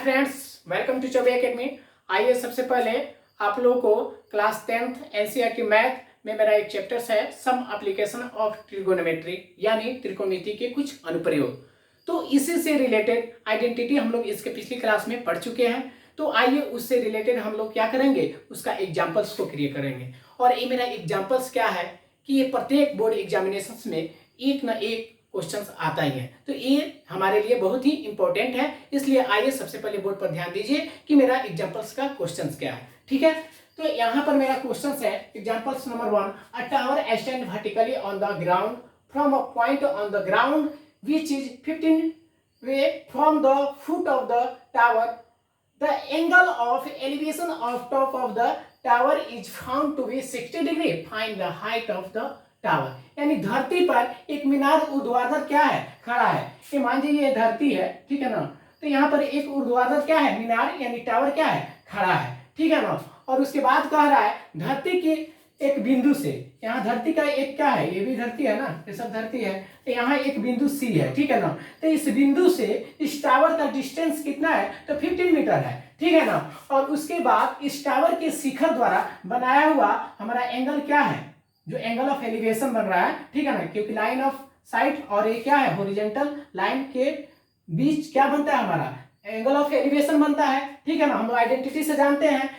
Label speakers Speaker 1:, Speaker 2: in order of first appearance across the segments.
Speaker 1: Friends, welcome to Chaubey academy. आइए सबसे पहले आप लोगों को क्लास 10th एनसीईआरटी मैथ में मेरा एक चैप्टर्स है सम एप्लीकेशन ऑफ ट्रिगोनोमेट्री, यानी त्रिकोणमिति के कुछ अनुप्रयोग। तो इसी से रिलेटेड आइडेंटिटी हम लोग इसके पिछली क्लास में पढ़ चुके हैं। तो आइए उससे रिलेटेड हम लोग क्या करेंगे, उसका एग्जाम्पल्स को क्रिएट करेंगे। और ये मेरा एग्जाम्पल्स क्या है कि ये प्रत्येक बोर्ड एग्जामिनेशन में एक ना एक क्वेश्चंस आता ही है, तो ये हमारे लिए बहुत ही इंपॉर्टेंट है। इसलिए आइए सबसे पहले बोर्ड पर ध्यान दीजिए कि मेरा एग्जांपल्स का क्वेश्चंस क्या है। ठीक है, तो यहाँ पर मेरा क्वेश्चंस है examples number 1, a tower stand vertically on the ground from a point on the ground which is 15 way from the foot of the tower. The angle of elevation of top of the tower is found to be 60 degree. Find the height of the tower. यानी धरती पर एक मीनार ऊर्ध्वाधर क्या है, खड़ा है। ये मान लीजिए ये धरती है, ठीक है ना। तो यहाँ पर एक ऊर्ध्वाधर क्या है, मीनार यानी टावर क्या है, खड़ा है, ठीक है ना। और उसके बाद कह रहा है धरती की एक बिंदु से, यहाँ धरती का एक क्या है, ये भी धरती है ना, ये सब धरती है। तो यहाँ एक बिंदु सी है, ठीक है ना। तो इस बिंदु से इस टावर का डिस्टेंस कितना है, तो 15 मीटर है, ठीक है ना। और उसके बाद इस टावर के शिखर द्वारा बनाया हुआ हमारा एंगल क्या है, जो एंगल ऑफ एलिवेशन बन रहा है, ठीक है ना। क्योंकि लाइन ऑफ साइट और ये क्या है, हॉरिजॉन्टल लाइन के बीच क्या बनता है, हमारा एंगल ऑफ एलिवेशन बनता है, ठीक है ना। हम लोग आइडेंटिटी से जानते हैं।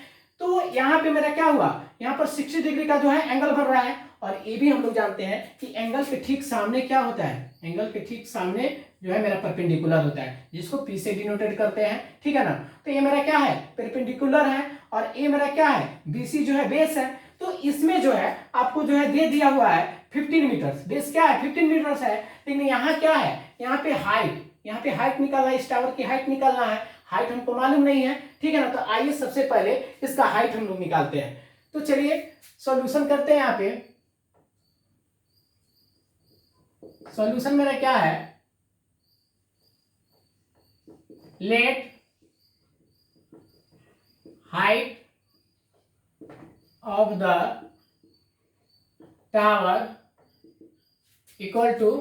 Speaker 1: तो यहाँ पे मेरा क्या हुआ, यहाँ पर 60 डिग्री का जो है एंगल बन रहा है। और ये भी हम लोग जानते हैं कि एंगल के ठीक सामने क्या होता है, एंगल के ठीक सामने जो है मेरा परपेंडिकुलर होता है, जिसको पी से डिनोटेट करते हैं, ठीक है ना। तो ये मेरा क्या है, परपेंडिकुलर है। और ये मेरा क्या है, बीसी जो है बेस है। तो इसमें जो है आपको जो है दे दिया हुआ है 15 मीटर, बेस क्या है 15 मीटर है। लेकिन यहाँ क्या है, यहाँ पे हाइट निकालना है, इस टावर की हाइट निकालना है। हाइट हमको मालूम नहीं है, ठीक है ना। तो आइए सबसे पहले इसका हाइट हम लोग निकालते हैं। तो चलिए सॉल्यूशन करते हैं। यहाँ पे सॉल्यूशन मेरा क्या है, let height of the tower equal to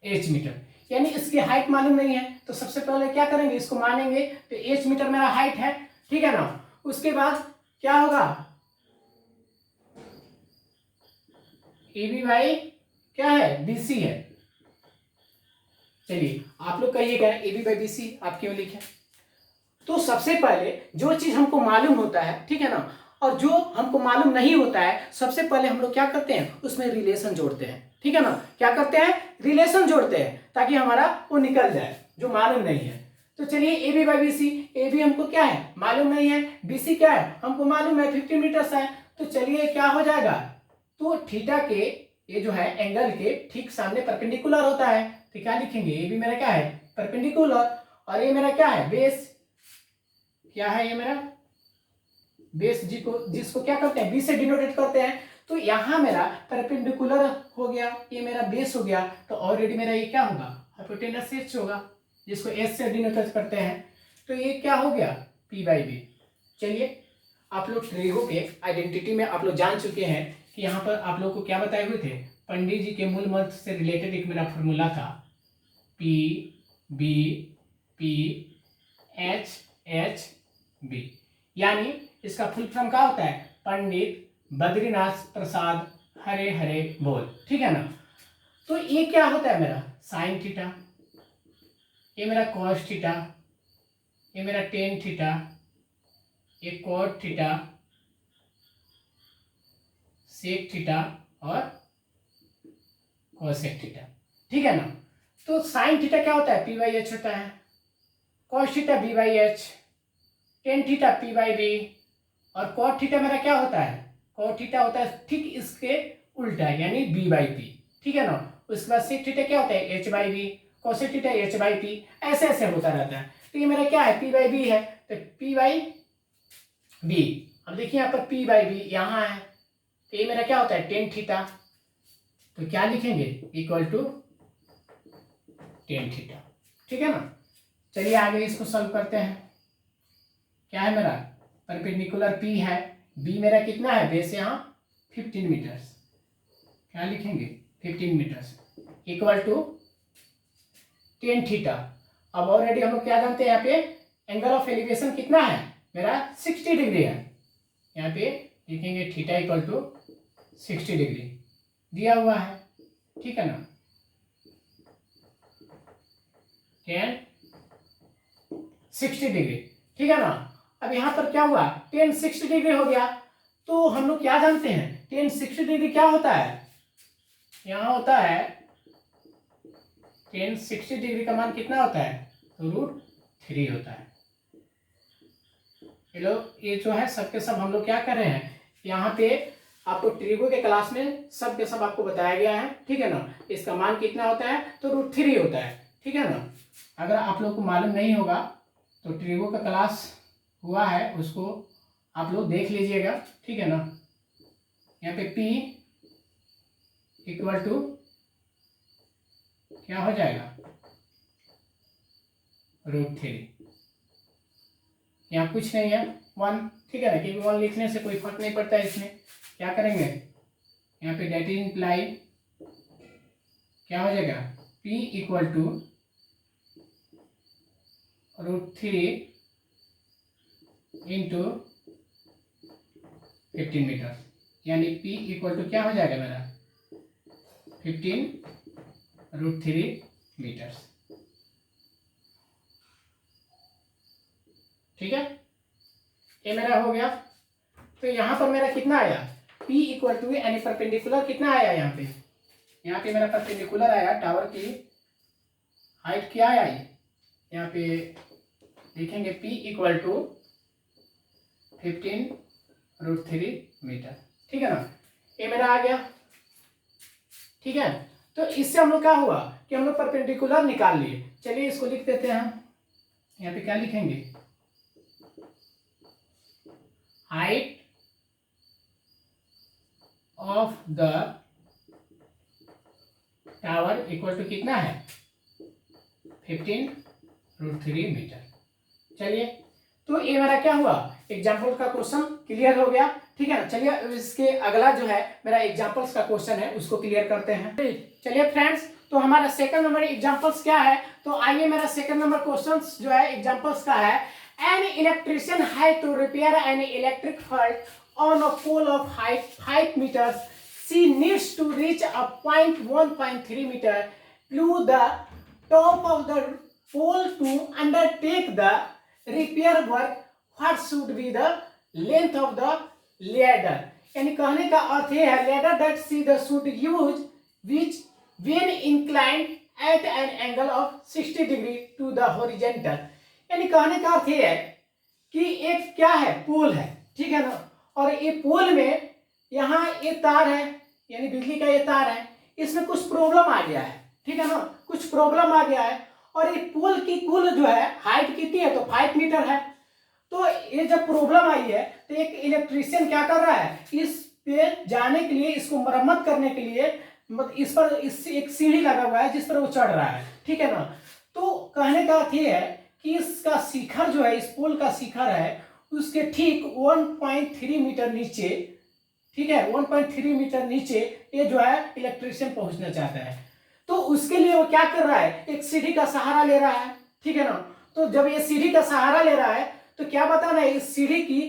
Speaker 1: h metre. यानी इसकी हाइट मालूम नहीं है, तो सबसे पहले क्या करेंगे, इसको मानेंगे। तो h मीटर मेरा हाइट है, ठीक है ना। उसके बाद क्या होगा, AB बाई क्या है, BC है। चलिए आप लोग कहिएगा AB बाई BC आप क्यों लिखे। तो सबसे पहले जो चीज हमको मालूम होता है, ठीक है ना, और जो हमको मालूम नहीं होता है, सबसे पहले हम लोग क्या करते हैं, उसमें रिलेशन जोड़ते हैं, ठीक है ना। क्या करते हैं, रिलेशन जोड़ते हैं, ताकि हमारा वो निकल जाए जो मालूम नहीं है। तो चलिए AB बाई BC, AB हमको क्या है, मालूम नहीं है। BC क्या है, हमको मालूम है 15 मीटर है। तो चलिए क्या हो जाएगा, तो थीटा के ये जो है एंगल के ठीक सामने परपेंडिकुलर होता है। तो क्या लिखेंगे, AB मेरा क्या है, परपेंडिकुलर। और ये मेरा क्या है, बेस क्या है, ये मेरा बेस जिसको क्या करते हैं, बी से डिनोटेट करते हैं। तो यहाँ मेरा परपेंडिकुलर हो गया, ये मेरा बेस हो गया। तो ऑलरेडी मेरा ये क्या होगा, हाइपोटेनस H होगा, जिसको S से डिनोटेट करते हैं। तो ये क्या हो गया, P बाई B। चलिए आप लोग ट्रिगो के आइडेंटिटी में आप लोग जान चुके हैं कि यहाँ पर आप लोग को क्या बताए हुए थे, पंडित जी के मूल मंत्र से रिलेटेड एक मेरा फॉर्मूला था, PBPHHB। यानी इसका फुल फॉर्म क्या होता है, पंडित बद्रीनाथ प्रसाद हरे हरे बोल, ठीक है ना। तो ये क्या होता है मेरा साइन थीटा, ये मेरा कॉस थीटा, ये मेरा टेन थीटा, ये कॉट थीटा, सेक थीटा और कोसेक थीटा, ठीक है ना। तो साइन थीटा क्या होता है, P बाई H होता है, cos theta B by H, tan theta P by B, और कॉट थीटा मेरा क्या होता है, कॉट थीटा होता है ठीक इसके उल्टा यानी B बाई P, ठीक है ना। उसके बाद सेक थीटा क्या होता है, H by B, cosec theta H by P, ऐसे ऐसे होता रहता है। तो ये मेरा क्या है, P बाई B है, तो P बाई B। अब देखिए यहाँ पर P बाई B यहाँ है, तो ये मेरा क्या होता है टेन थीटा। तो क्या लिखेंगे, इक्वल टू टेन थीटा, ठीक है ना। चलिए आगे इसको सॉल्व करते हैं। क्या है मेरा, परपेंडिकुलर P है, B मेरा कितना है, बेस यहाँ 15 मीटर्स, क्या लिखेंगे 15 metres, equal to ten theta. अब ऑलरेडी हम लोग क्या जानते हैं, यहाँ पे एंगल ऑफ एलिवेशन कितना है मेरा 60 डिग्री है। यहाँ पे लिखेंगे थीटा इक्वल टू 60 डिग्री दिया हुआ है, ठीक है ना। 60 डिग्री, ठीक है ना। अब यहाँ पर क्या हुआ, 60 डिग्री हो गया। तो हम लोग क्या जानते हैं 60 डिग्री क्या होता है, यहाँ होता है 60 डिग्री का मान कितना होता है, तो √3 होता है। हेलो, ये जो है सब के सब हम लोग क्या कर रहे हैं, यहाँ पे आपको ट्रिगो के क्लास में सब के सब आपको बताया गया है, ठीक है ना। इसका मान कितना होता है, तो √3 होता है, ठीक है ना। अगर आप लोग को मालूम नहीं होगा तो ट्रिगो का क्लास हुआ है, उसको आप लोग देख लीजिएगा, ठीक है ना। यहाँ पे P इक्वल टू क्या हो जाएगा, √3। यहाँ कुछ नहीं है 1, ठीक है ना, क्योंकि 1 लिखने से कोई फर्क नहीं पड़ता है। इसमें क्या करेंगे, यहाँ पे डेट इम्प्लाई क्या हो जाएगा, P equal to √3 into 15 metre, यानी P इक्वल टू क्या हो जाएगा मेरा 15 √3 मीटर, ठीक है। ये मेरा हो गया। तो यहाँ पर मेरा कितना आया, P इक्वल टू यानी परपेंडिकुलर कितना आया, यहाँ पे मेरा परपेंडिकुलर आया, टावर की हाइट क्या आया, यहाँ पे लिखेंगे P इक्वल टू 15 √3 मीटर, ठीक है ना। ये मेरा आ गया, ठीक है। तो इससे हम लोग क्या हुआ कि हम लोग परपेंडिकुलर निकाल लिए। चलिए इसको लिख देते हैं, यहाँ पे क्या लिखेंगे, height of the tower equal to कितना है 15 √3 मीटर। चलिए, तो ये मेरा क्या हुआ, एग्जाम्पल का क्वेश्चन क्लियर हो गया, ठीक है ना। चलिए इसके अगला जो है मेरा एग्जाम्पल्स का क्वेश्चन है, उसको क्लियर करते हैं। चलिए फ्रेंड्स, तो हमारा सेकंड नंबर एग्जाम्पल्स क्या है, तो आइए मेरा सेकंड नंबर क्वेश्चन जो है एग्जाम्पल्स का है। An electrician had to repair an electric fault on a pole of height 5 meters. She needs to reach a point 1.3 meter to the top of the pole to undertake the repair work. What should be the length of the ladder? यानी कहने का अर्थ ये है, ladder that she the should use which when inclined at an angle of 60 degree to the horizontal. यानी कहने का अर्थ ये है कि एक क्या है, पोल है, ठीक है ना। और ये पोल में यहाँ ये तार है, यानी बिजली का ये तार है, इसमें कुछ प्रॉब्लम आ गया है, ठीक है ना, कुछ प्रॉब्लम आ गया है। और ये पोल की कुल जो है हाइट कितनी है, तो 5 मीटर है। तो ये जब प्रॉब्लम आई है तो एक इलेक्ट्रीशियन क्या कर रहा है, इस पे जाने के लिए, इसको मरम्मत करने के लिए इस पर एक सीढ़ी लगा हुआ है जिस पर वो चढ़ रहा है, ठीक है ना। तो कहने का अर्थ ये है कि इसका शिखर जो है, इस पोल का शिखर है, उसके ठीक 1.3 मीटर नीचे, ठीक है, 1.3 मीटर नीचे ये जो है इलेक्ट्रिशियन पहुंचना चाहता है। तो उसके लिए वो क्या कर रहा है, एक सीढ़ी का सहारा ले रहा है, ठीक है ना। तो जब ये सीढ़ी का सहारा ले रहा है तो क्या बताना है, इस सीढ़ी की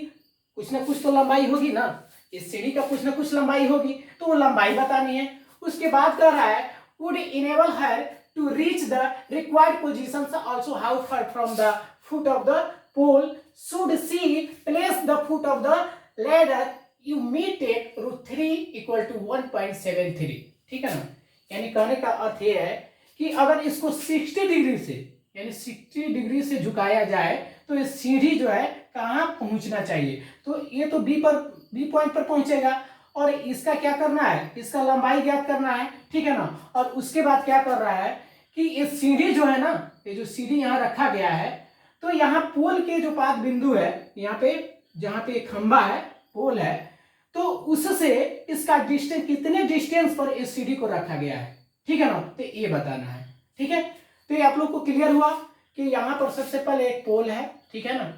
Speaker 1: कुछ ना कुछ तो लंबाई होगी ना, इस सीढ़ी का कुछ ना कुछ लंबाई होगी, तो वो लंबाई बतानी है। उसके बाद कह रहा है would enable her to reach the required positions, also how far from the foot of the pole should she place the foot of the ladder, you may take √3 equal to 1.73, ठीक है ना। यानी कहने का अर्थ ये है कि अगर इसको 60 डिग्री से, यानी 60 डिग्री से झुकाया जाए तो ये सीढ़ी जो है कहाँ पहुंचना चाहिए, तो ये तो बी पॉइंट पर पहुंचेगा। और इसका क्या करना है, इसका लंबाई ज्ञात करना है, ठीक है ना। और उसके बाद क्या कर रहा है कि ये सीढ़ी जो है ना, ये जो सीढ़ी यहाँ रखा गया है, तो यहाँ पोल के जो पाद बिंदु है, यहाँ पे जहाँ पे खंबा है, पोल है, तो उससे इसका डिस्टेंस, कितने डिस्टेंस पर इस सीढ़ी को रखा गया है, ठीक है ना, तो ये बताना है, ठीक है। तो ये आप लोग को क्लियर हुआ कि यहाँ पर सबसे पहले एक पोल है, ठीक है ना,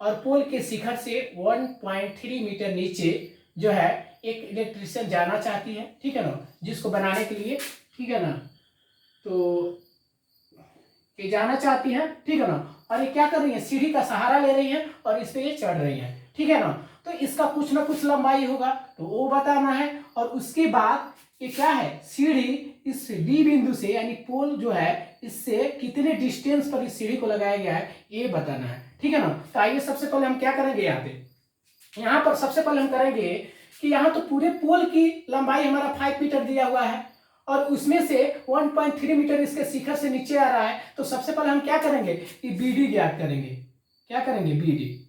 Speaker 1: और पोल के शिखर से 1.3 मीटर नीचे जो है एक इलेक्ट्रिशियन जाना चाहती है, ठीक है ना, जिसको बनाने के लिए, ठीक है ना, तो ये जाना चाहती है, ठीक है ना। और ये क्या कर रही है, सीढ़ी का सहारा ले रही है और इस पे ये चढ़ रही है, ठीक है ना। तो इसका कुछ ना कुछ लंबाई होगा तो वो बताना है, और उसके बाद ये क्या है, सीढ़ी इस डी बिंदु से यानी पोल जो है इससे कितने डिस्टेंस पर इस सीढ़ी को लगाया गया है ये बताना है, ठीक है ना। तो आइए सबसे पहले हम क्या करेंगे, यहाँ पर सबसे पहले हम करेंगे कि यहाँ तो पूरे पोल की लंबाई हमारा 5 मीटर दिया हुआ है और उसमें से 1.3 मीटर इसके शिखर से नीचे आ रहा है। तो सबसे पहले हम क्या करेंगे कि बीडी ज्ञात करेंगे। क्या करेंगे, बीडी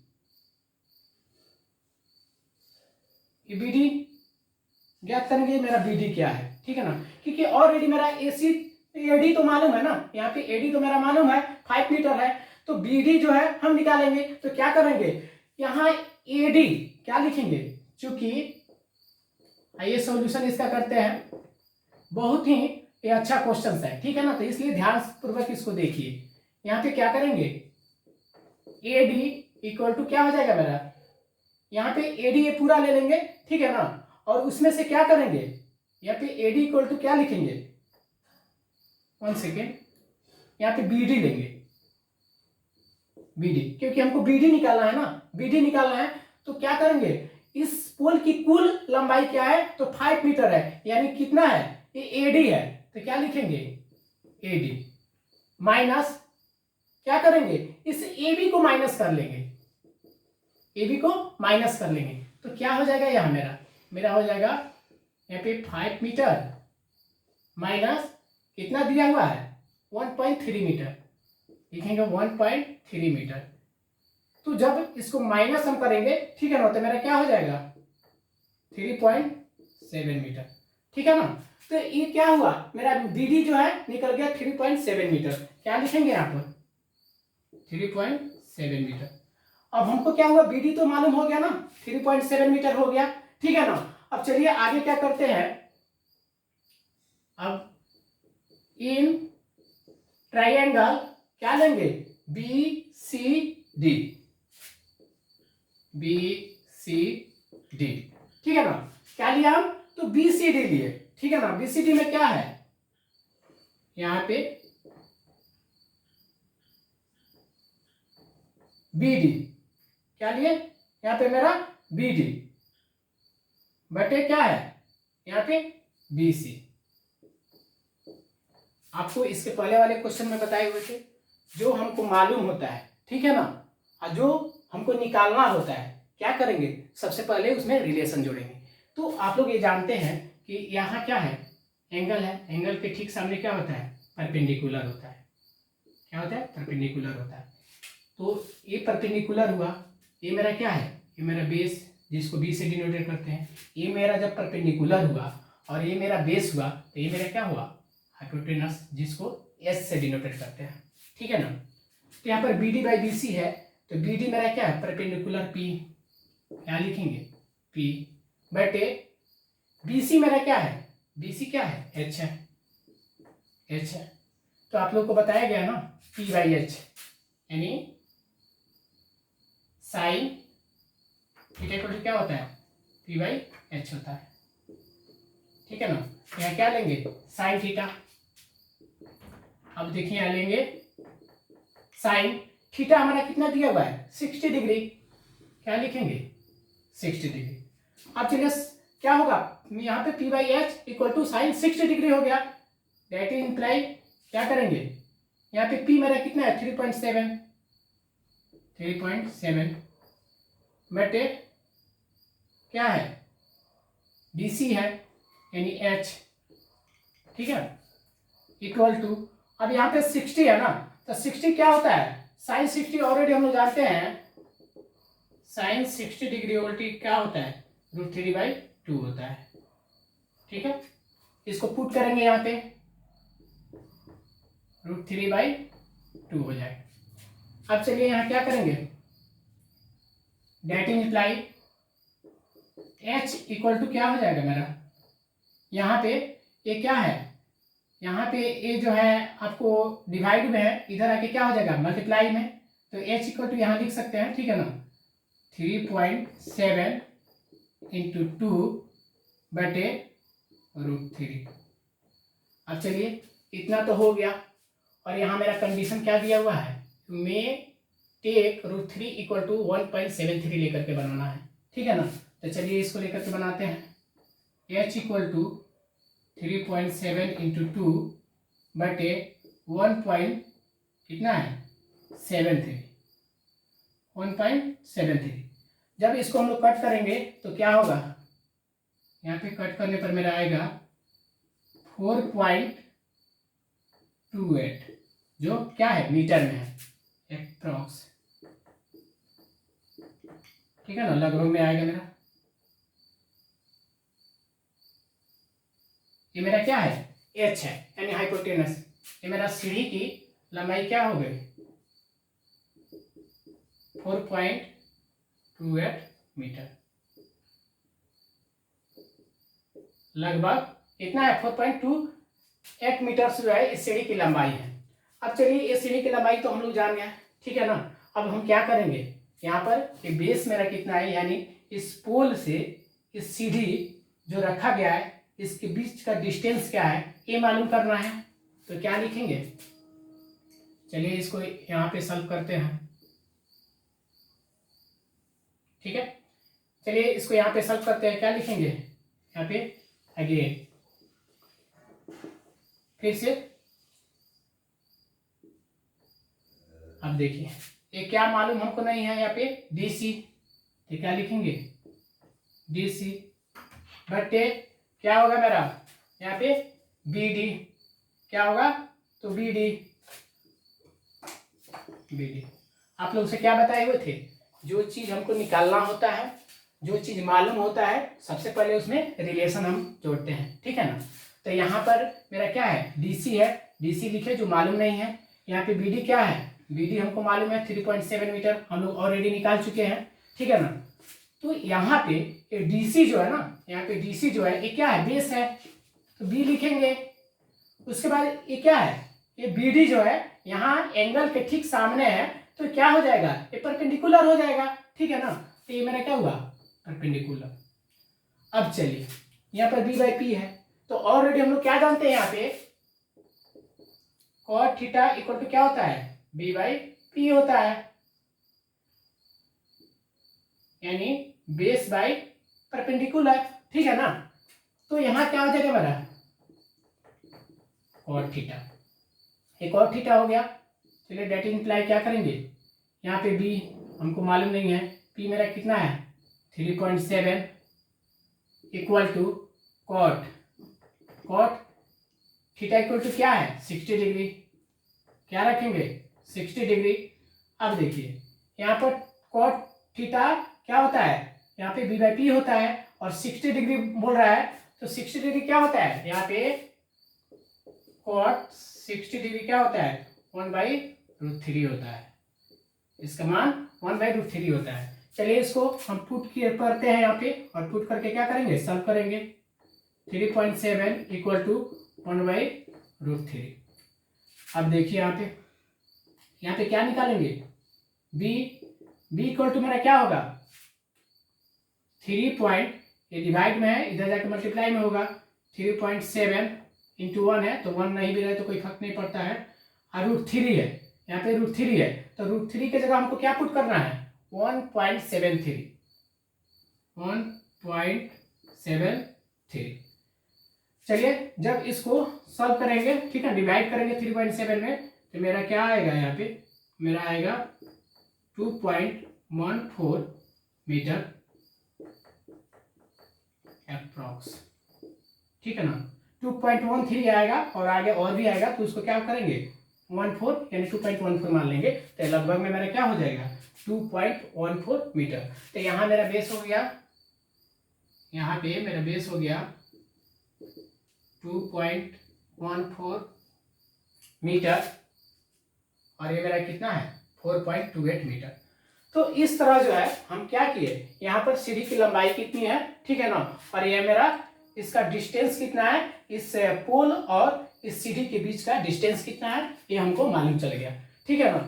Speaker 1: ज्ञात करेंगे। मेरा बीडी क्या है, ठीक है ना, क्योंकि ऑलरेडी मेरा एडी तो मालूम है ना, यहाँ पे एडी तो मेरा मालूम है 5 मीटर है, तो बीडी जो है हम निकालेंगे। तो क्या करेंगे, यहाँ एडी क्या लिखेंगे, चूंकि आइए सॉल्यूशन इसका करते हैं, बहुत ही ये अच्छा क्वेश्चन है, ठीक है ना, तो इसलिए ध्यान पूर्वक इसको देखिए। यहाँ पे क्या करेंगे, एडी इक्वल टू क्या हो जाएगा मेरा, यहाँ पे एडी ये पूरा ले लेंगे, ठीक है ना, और उसमें से क्या करेंगे, यहाँ पे एडी इक्वल टू क्या लिखेंगे, 1 सेकेंड, यहाँ पे बीडी लेंगे, बीडी, क्योंकि हमको बीडी निकालना है ना, बीडी निकालना है। तो क्या करेंगे, इस पोल की कुल लंबाई क्या है, तो 5 मीटर है, यानी कितना है, ये एडी है, तो क्या लिखेंगे, एडी माइनस क्या करेंगे, इस एबी को माइनस कर लेंगे, एबी को माइनस कर लेंगे। तो क्या हो जाएगा, यहाँ मेरा हो जाएगा यहाँ पे 5 मीटर माइनस कितना दिया हुआ है, 1.3 मीटर, लिखेंगे 1.3 मीटर। तो जब इसको माइनस हम करेंगे, ठीक है ना, तो मेरा क्या हो जाएगा 3.7 मीटर, ठीक है ना। तो ये क्या हुआ, मेरा बीडी जो है निकल गया 3.7 मीटर। क्या लिखेंगे यहाँ पर 3.7 मीटर। अब हमको क्या हुआ, बीडी तो मालूम हो गया ना, 3.7 मीटर हो गया, ठीक है ना। अब चलिए आगे क्या करते हैं, अब इन ट्राइंगल क्या लेंगे, बी सी डी, ठीक है ना। क्या लिया हम, तो बी सी डी लिए, ठीक है ना। बी सी डी में क्या है, यहाँ पे बी डी, क्या लिए, यहाँ पे मेरा बी डी बटे क्या है, यहाँ पे बी सी। आपको इसके पहले वाले क्वेश्चन में बताए हुए थे, जो हमको मालूम होता है, ठीक है ना, और जो हमको निकालना होता है, क्या करेंगे, सबसे पहले उसमें रिलेशन जोड़ेंगे। तो आप लोग ये जानते हैं कि यहाँ क्या है, एंगल है, एंगल के ठीक सामने क्या होता है, परपेंडिकुलर होता है। क्या होता है, परपेंडिकुलर होता है। तो ये परपेंडिकुलर हुआ, ये मेरा क्या है, ये मेरा बेस, जिसको बी से डिनोटेट करते हैं। ये मेरा जब परपेंडिकुलर हुआ और ये मेरा बेस हुआ, तो ये मेरा क्या हुआ, हाइपोटेनस, जिसको एस से डिनोटेट करते हैं, ठीक है ना। तो यहाँ पर B D by B C है, तो बी डी मेरा क्या है, परपेंडिकुलर पी, क्या लिखेंगे, पी बटे बी सी मेरा क्या है, बी सी क्या है, एच है, एच है। तो आप लोग को बताया गया ना, पी बाई एच यानी साइन थीटा इक्वल टू क्या होता है, पी बाई एच होता है, ठीक है ना। यहाँ क्या लेंगे, साइन थीटा। अब देखिए यहाँ लेंगे साइन थीटा, हमारा कितना दिया हुआ है, 60 डिग्री, क्या लिखेंगे 60 डिग्री। अब चलिए क्या होगा, यहाँ पे P by H equal to sine 60 degree हो गया, दैट इज इंप्लाई क्या करेंगे, यहाँ पे पी मेरा कितना है 3.7 बटे क्या है, बी सी है यानी एच, ठीक है, इक्वल टू, अब यहाँ पे 60 है ना, तो 60 क्या होता है, साइन 60 ऑलरेडी हम लोग जानते हैं, साइन 60 डिग्री उल्टी क्या होता है, √3/2 होता है, ठीक है। इसको पुट करेंगे यहाँ पे, √3/2 हो जाए। अब चलिए यहाँ क्या करेंगे, that implies H equal to क्या हो जाएगा मेरा, यहाँ पे ये क्या है, यहाँ पे ये जो है आपको डिवाइड में है, इधर आके क्या हो जाएगा मल्टीप्लाई में, तो एच इक्वल टू यहाँ लिख सकते हैं, ठीक है ना, 3.7 × 2 बटे √3। अब चलिए इतना तो हो गया, और यहाँ मेरा कंडीशन क्या दिया हुआ है, मे टेक √3 इक्वल टू 1.73 लेकर के बनाना है, ठीक है ना। तो चलिए इसको लेकर के बनाते हैं। h इक्वल टू 3.7 इंटू 2 बटे 1. कितना है 73, 1.73। जब इसको हम लोग कट करेंगे तो क्या होगा, यहाँ पे कट करने पर मेरा आएगा 4.28, जो क्या है मीटर में है एप्रॉक्स, ठीक है ना, लगभग में आएगा मेरा। ये मेरा क्या है h है यानी हाइपोटेनस। ये मेरा सीढ़ी की लंबाई क्या हो गई 4.28 मीटर, लगभग इतना है 4.28 मीटर जो है इस सीढ़ी की लंबाई है। अब चलिए इस सीढ़ी की लंबाई तो हम लोग जान गए, ठीक है ना। अब हम क्या करेंगे, यहाँ पर ये बेस मेरा कितना है, यानी इस पोल से इस सीढ़ी जो रखा गया है इसके बीच का डिस्टेंस क्या है ये मालूम करना है। तो क्या लिखेंगे, चलिए इसको यहाँ पे सॉल्व करते हैं, ठीक है। चलिए इसको यहाँ पे सॉल्व करते हैं। क्या लिखेंगे यहाँ पे अगेन, फिर से। अब देखिए ये क्या मालूम हमको नहीं है, यहाँ पे DC, तो क्या लिखेंगे DC बटे क्या होगा मेरा यहाँ पे BD, क्या होगा तो BD। आप लोग से क्या बताए हुए थे, जो चीज हमको निकालना होता है, जो चीज मालूम होता है, सबसे पहले उसमें रिलेशन हम जोड़ते हैं, ठीक है ना। तो यहाँ पर मेरा क्या है DC है, DC लिखे जो मालूम नहीं है। यहाँ पे BD क्या है, BD हमको मालूम है 3.7 मीटर, हम लोग ऑलरेडी निकाल चुके हैं, ठीक है ना। तो यहाँ पे DC जो है ना, यहाँ पे DC जो है ये क्या है बेस है, तो B लिखेंगे। उसके बाद ये क्या है, ये BD जो है यहाँ एंगल के ठीक सामने है, तो क्या हो जाएगा ये परपेंडिकुलर हो जाएगा, ठीक है ना। तो ये मेरा क्या हुआ परपेंडिकुलर। अब चलिए यहाँ पर B/P है, तो ऑलरेडी हम लोग क्या जानते हैं, यहाँ पे cot थीटा इक्वल टू क्या होता है B/P होता है, यानी बेस बाय परपेंडिकुलर, ठीक है ना। तो यहाँ क्या हो जाएगा मेरा cot थीटा, ये cot थीटा हो गया। चलिए डेट इंप्लाई क्या करेंगे, यहाँ पे B हमको मालूम नहीं है, P मेरा कितना है 3.7 equal to cot theta equal to क्या है 60 डिग्री, क्या रखेंगे 60 डिग्री। अब देखिए यहाँ पर cot थीटा क्या होता है, यहाँ पे B/P होता है और 60 डिग्री बोल रहा है, तो 60 डिग्री क्या होता है, यहाँ पे cot 60 डिग्री क्या होता है 1/√3 होता है, इसका मान 1/√3 होता है। चलिए इसको हम पुट करते हैं यहाँ पे, और पुट करके क्या करेंगे सॉल्व करेंगे। 3.7 इक्वल टू 1/√3। अब देखिए यहाँ पे क्या निकालेंगे, B इक्वल टू मेरा क्या होगा 3. ये डिवाइड में है, इधर जाके मल्टीप्लाई में होगा। 3.7 इंटू 1 है, तो 1 नहीं भी रहे तो कोई फर्क नहीं पड़ता है, और √3 है, यहाँ पे √3 है, तो √3 के जगह हमको क्या पुट करना है 1.73। चलिए जब इसको सॉल्व करेंगे, ठीक है, डिवाइड करेंगे 3.7 में, तो मेरा क्या आएगा, यहाँ पे मेरा आएगा 2.14 मीटर अप्रॉक्स, ठीक है ना। 2.13 आएगा और आगे और भी आएगा, तो उसको क्या करेंगे 14 यानी 2.14 मान लेंगे, तो लगभग में मेरा क्या हो जाएगा 2.14 मीटर। तो यहाँ मेरा बेस हो गया, यहाँ पे मेरा बेस हो गया 2.14 मीटर, और ये मेरा कितना है 4.28 मीटर। तो इस तरह जो है हम क्या किए, यहाँ पर सीढ़ी की लंबाई कितनी है, ठीक है ना, और ये मेरा इसका डिस्टेंस कितना है, इस पोल और इस सीढ़ी के बीच का डिस्टेंस कितना है ये हमको मालूम चल गया, ठीक है ना।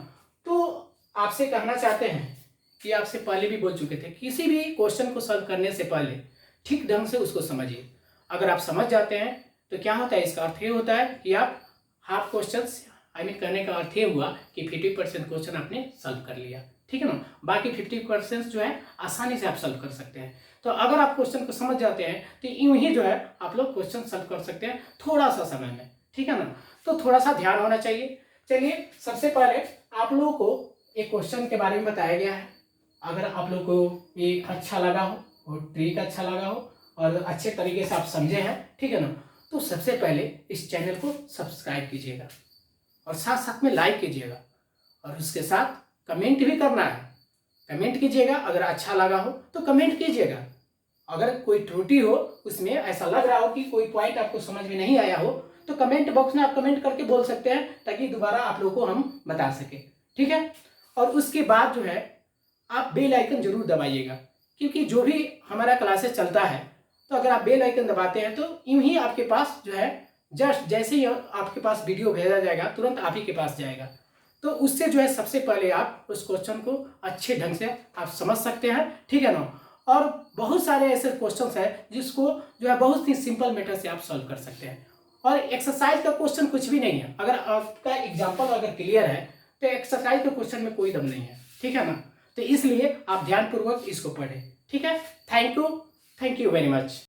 Speaker 1: तो आपसे कहना चाहते हैं कि आपसे पहले भी बोल चुके थे, किसी भी क्वेश्चन को सॉल्व करने से पहले ठीक ढंग से उसको समझिए। अगर आप समझ जाते हैं तो क्या होता है, इसका अर्थ ये होता है कि आप हाफ क्वेश्चन कहने का अर्थ ये हुआ कि 50% क्वेश्चन आपने सॉल्व कर लिया, ठीक है ना। बाकी 50% जो है आसानी से आप सॉल्व कर सकते हैं। तो अगर आप क्वेश्चन को समझ जाते हैं तो यूं ही जो है आप लोग क्वेश्चन सॉल्व कर सकते हैं थोड़ा सा समय में, ठीक है ना। तो थोड़ा सा ध्यान होना चाहिए। चलिए, सबसे पहले आप लोगों को एक क्वेश्चन के बारे में बताया गया है। अगर आप लोग को ये अच्छा लगा हो और ट्रिक अच्छा लगा हो और अच्छे तरीके से आप समझे हैं, ठीक है ना, तो सबसे पहले इस चैनल को सब्सक्राइब कीजिएगा और साथ साथ में लाइक कीजिएगा और उसके साथ कमेंट भी करना है। कमेंट कीजिएगा, अगर अच्छा लगा हो तो कमेंट कीजिएगा। अगर कोई त्रुटि हो, उसमें ऐसा लग रहा हो कि कोई पॉइंट आपको समझ में नहीं आया हो, तो कमेंट बॉक्स में आप कमेंट करके बोल सकते हैं, ताकि दोबारा आप लोगों को हम बता सके, ठीक है। और उसके बाद जो है आप बेल आइकन जरूर दबाइएगा, क्योंकि जो भी हमारा क्लासेस चलता है, तो अगर आप बेल आइकन दबाते हैं तो यूं ही आपके पास जो है जस्ट जैसे ही आपके पास वीडियो भेजा जाएगा तुरंत आप ही के पास जाएगा। तो उससे जो है सबसे पहले आप उस क्वेश्चन को अच्छे ढंग से आप समझ सकते हैं, ठीक है ना। और बहुत सारे ऐसे क्वेश्चंस हैं जिसको जो है बहुत ही सिंपल मेथड से आप सॉल्व कर सकते हैं। और एक्सरसाइज का क्वेश्चन कुछ भी नहीं है। अगर आपका एग्जाम्पल अगर क्लियर है तो एक्सरसाइज के क्वेश्चन में कोई दम नहीं है, ठीक है ना। तो इसलिए आप ध्यानपूर्वक इसको पढ़ें, ठीक है। Thank you very much.